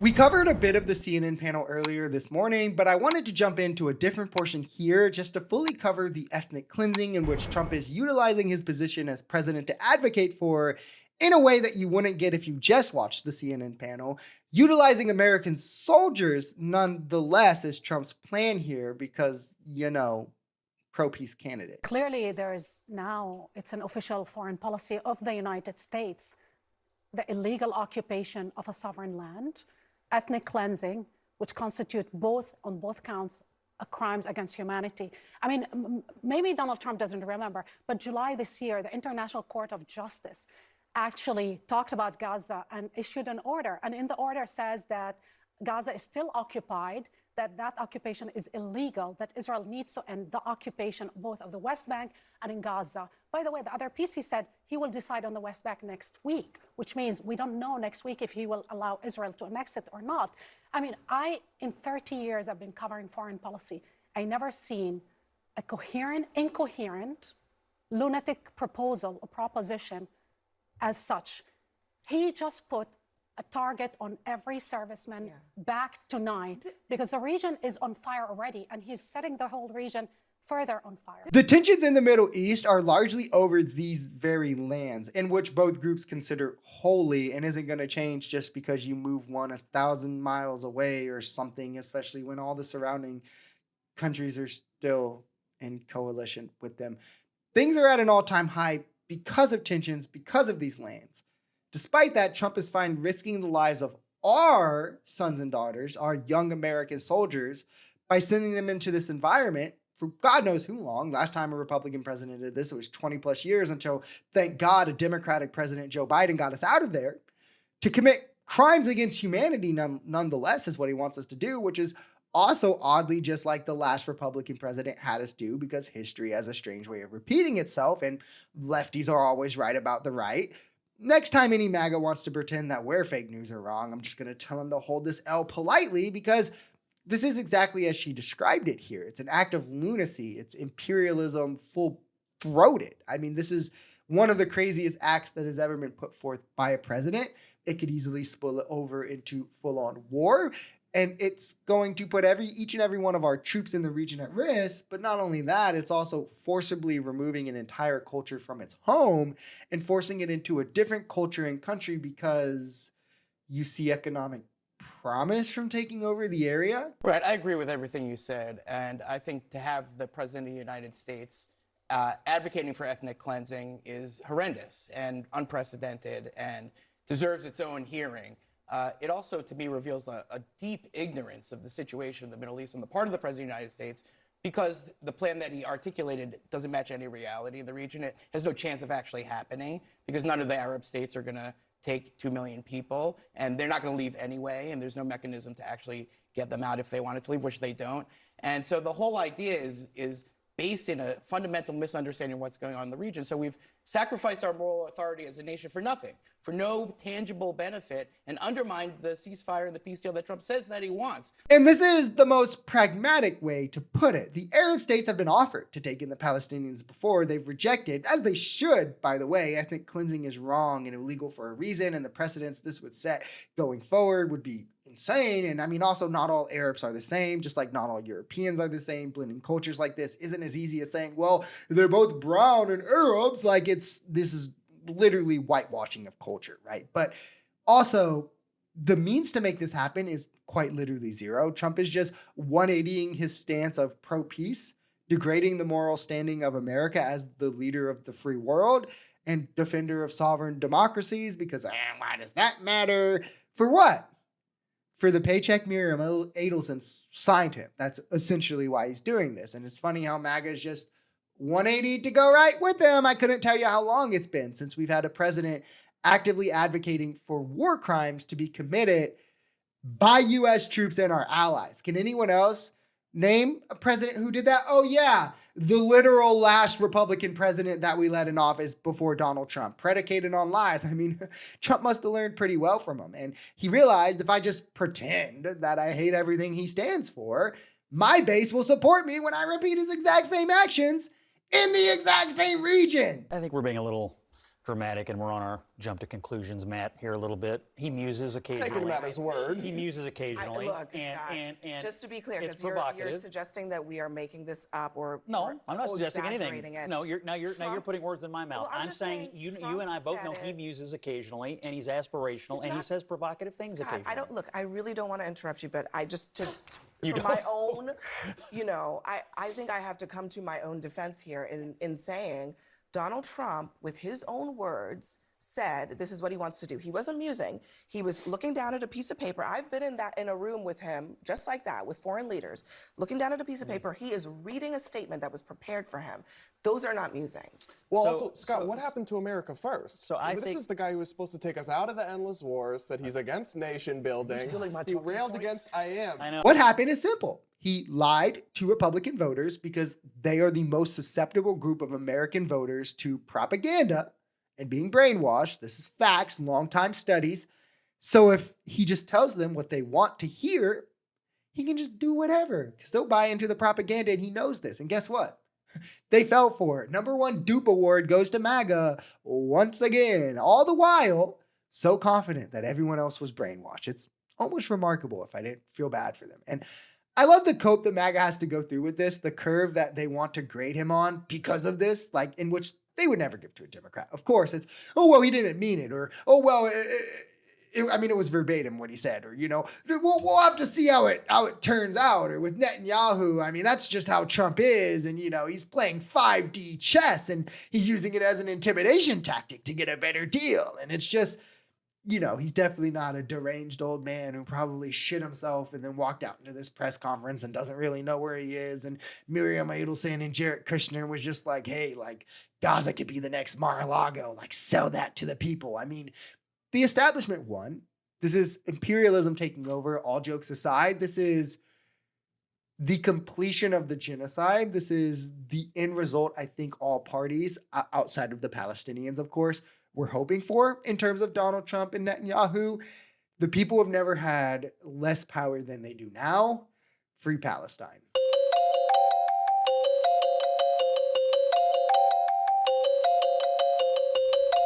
We covered a bit of the CNN panel earlier this morning, but I wanted to jump into a different portion here just to fully cover the ethnic cleansing in which Trump is utilizing his position as president to advocate for in a way that you wouldn't get if you just watched the CNN panel. Utilizing American soldiers, nonetheless, is Trump's plan here because, pro-peace candidate. Clearly, it's an official foreign policy of the United States, the illegal occupation of a sovereign land, ethnic cleansing, which constitute on both counts, crimes against humanity. I mean, maybe Donald Trump doesn't remember, but July this year, the International Court of Justice actually talked about Gaza and issued an order. And in the order says that Gaza is still occupied, that occupation is illegal, that Israel needs to end the occupation both of the West Bank and in Gaza. By the way, the other piece, he said he will decide on the West Bank next week, which means we don't know next week if he will allow Israel to annex it or not. I mean, in 30 years, I've been covering foreign policy. I never seen a incoherent, lunatic proposal or proposition as such. He just put a target on every serviceman back tonight because the region is on fire already, and he's setting the whole region further on fire. The tensions in the Middle East are largely over these very lands, in which both groups consider holy and isn't going to change just because you move one 1,000 miles away or something, especially when all the surrounding countries are still in coalition with them. Things are at an all-time high because of tensions, because of these lands. Despite that, Trump is fine risking the lives of our sons and daughters, our young American soldiers, by sending them into this environment for God knows who long. Last time a Republican president did this, it was 20 plus years until, thank God, a Democratic president, Joe Biden, got us out of there to commit crimes against humanity nonetheless is what he wants us to do, which is also oddly just like the last Republican president had us do because history has a strange way of repeating itself and lefties are always right about the right. Next time any MAGA wants to pretend that we're fake news or wrong, I'm just going to tell them to hold this L politely because this is exactly as she described it here. It's an act of lunacy. It's imperialism full-throated. I mean, this is one of the craziest acts that has ever been put forth by a president. It could easily spill over into full-on war. And it's going to put each and every one of our troops in the region at risk. But not only that, it's also forcibly removing an entire culture from its home and forcing it into a different culture and country because you see economic promise from taking over the area. Right. I agree with everything you said. And I think to have the president of the United States advocating for ethnic cleansing is horrendous and unprecedented and deserves its own hearing. It also, to me, reveals a deep ignorance of the situation in the Middle East on the part of the President of the United States because the plan that he articulated doesn't match any reality in the region. It has no chance of actually happening because none of the Arab states are going to take 2 million people, and they're not going to leave anyway, and there's no mechanism to actually get them out if they wanted to leave, which they don't. And so the whole idea is based in a fundamental misunderstanding of what's going on in the region. So we've sacrificed our moral authority as a nation for nothing, for no tangible benefit, and undermined the ceasefire and the peace deal that Trump says that he wants. And this is the most pragmatic way to put it. The Arab states have been offered to take in the Palestinians before. They've rejected, as they should, by the way. Ethnic cleansing is wrong and illegal for a reason, and the precedents this would set going forward would be insane. And I mean, also, not all Arabs are the same, just like not all Europeans are the same. Blending cultures like this isn't as easy as saying, well, they're both brown and Arabs. Like this is literally whitewashing of culture, right? But also, the means to make this happen is quite literally zero. Trump is just 180ing his stance of pro-peace, degrading the moral standing of America as the leader of the free world and defender of sovereign democracies because why does that matter? For what? For the paycheck Miriam Adelson signed him. That's essentially why he's doing this. And it's funny how MAGA is just 180 to go right with him. I couldn't tell you how long it's been since we've had a president actively advocating for war crimes to be committed by U.S. troops and our allies. Can anyone else name a president who did that? Oh, yeah. The literal last Republican president that we let in office before Donald Trump, predicated on lies. I mean, Trump must have learned pretty well from him. And he realized if I just pretend that I hate everything he stands for, my base will support me when I repeat his exact same actions in the exact same region. I think we're being a little dramatic, and we're on our jump to conclusions, Matt, here a little bit. He muses occasionally. Taking him at his word. He muses occasionally. Look, Scott, and just to be clear, it's because you're provocative. suggesting that we are making this up or No, I'm not suggesting exaggerating anything. it. No, you're putting words in my mouth. Well, I'm I'm just saying saying you Trump and I both know said he it. muses occasionally, and he's aspirational, and he not- says provocative things Scott, occasionally. I don't look. I really don't want to interrupt you, but I just You for don't? my own, I think I have to come to my own defense here in saying Donald Trump, with his own words, said this is what he wants to do. He wasn't musing. He was looking down at a piece of paper. I've been in a room with him, just like that, with foreign leaders, looking down at a piece of paper. He is reading a statement that was prepared for him. Those are not musings. Well, So- also, Scott, what happened to America first? So I this think- is the guy who was supposed to take us out of the endless wars, said he's against nation building. stealing my He talking railed points. against I am. I know. What happened is simple. He lied to Republican voters because they are the most susceptible group of American voters to propaganda and being brainwashed. This is facts, long-time studies. So if he just tells them what they want to hear, he can just do whatever because they'll buy into the propaganda, and he knows this. And guess what? They fell for it. #1 dupe award goes to MAGA once again, all the while so confident that everyone else was brainwashed. It's almost remarkable if I didn't feel bad for them. And I love the cope that MAGA has to go through with this, the curve that they want to grade him on because of this, like in which they would never give to a Democrat. Of course, it's, oh, well, he didn't mean it, or, oh, well, it was verbatim what he said, or, we'll have to see how it turns out. Or with Netanyahu, I mean, that's just how Trump is. And, he's playing 5D chess and he's using it as an intimidation tactic to get a better deal. And it's just, he's definitely not a deranged old man who probably shit himself and then walked out into this press conference and doesn't really know where he is. And Miriam Edelstein and Jared Kushner was just like, hey, like Gaza could be the next Mar-a-Lago, like sell that to the people. I mean, the establishment won. This is imperialism taking over, all jokes aside. This is the completion of the genocide. This is the end result, I think all parties, outside of the Palestinians, of course, were hoping for in terms of Donald Trump and Netanyahu. The people have never had less power than they do now. Free Palestine.